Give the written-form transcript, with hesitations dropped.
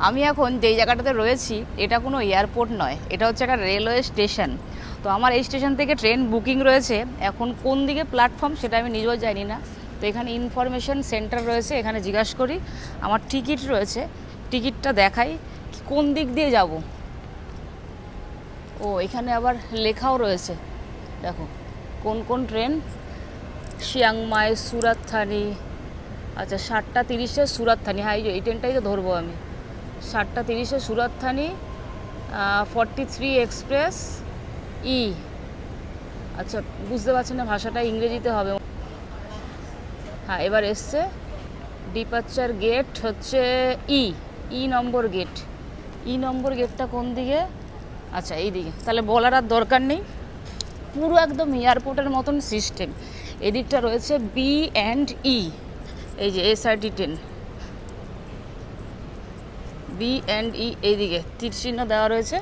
আমি এখন যেই জায়গাটাতে রয়েছি এটা কোনো এয়ারপোর্ট নয়, এটা হচ্ছে একটা রেলওয়ে স্টেশন। তো আমার এই স্টেশন থেকে ট্রেন বুকিং রয়েছে, এখন কোন দিকে প্ল্যাটফর্ম সেটা আমি নিজেও জানি না। তো এখানে ইনফরমেশন সেন্টার রয়েছে, এখানে জিজ্ঞাসা করি। আমার টিকিট রয়েছে, টিকিটটা দেখাই কোন দিক দিয়ে যাব। ও এখানে আবার লেখাও রয়েছে, দেখো কোন কোন ট্রেন। চিয়াংমাই, সুরাতথানি। আচ্ছা 7:30-এ সুরাতথানি, হ্যাঁ এই ট্রেনটাই তো ধরবো আমি। 7:30-এ সুরাতথানি, 43 এক্সপ্রেস ই। আচ্ছা বুঝতে পারছি না, ভাষাটা ইংরেজিতে হবে। হ্যাঁ এবার এসছে ডিপারচার গেট হচ্ছে ই, ই নম্বর গেট। ই নম্বর গেটটা কোন দিকে? আচ্ছা এই দিকে, তাহলে বলার আর দরকার নেই, পুরো একদম এয়ারপোর্টের মতন সিস্টেম। এদিকটা রয়েছে বি অ্যান্ড ই, এই যে SRT10 বি অ্যান্ড ই, এইদিকে তীর চিহ্ন দেওয়া রয়েছে।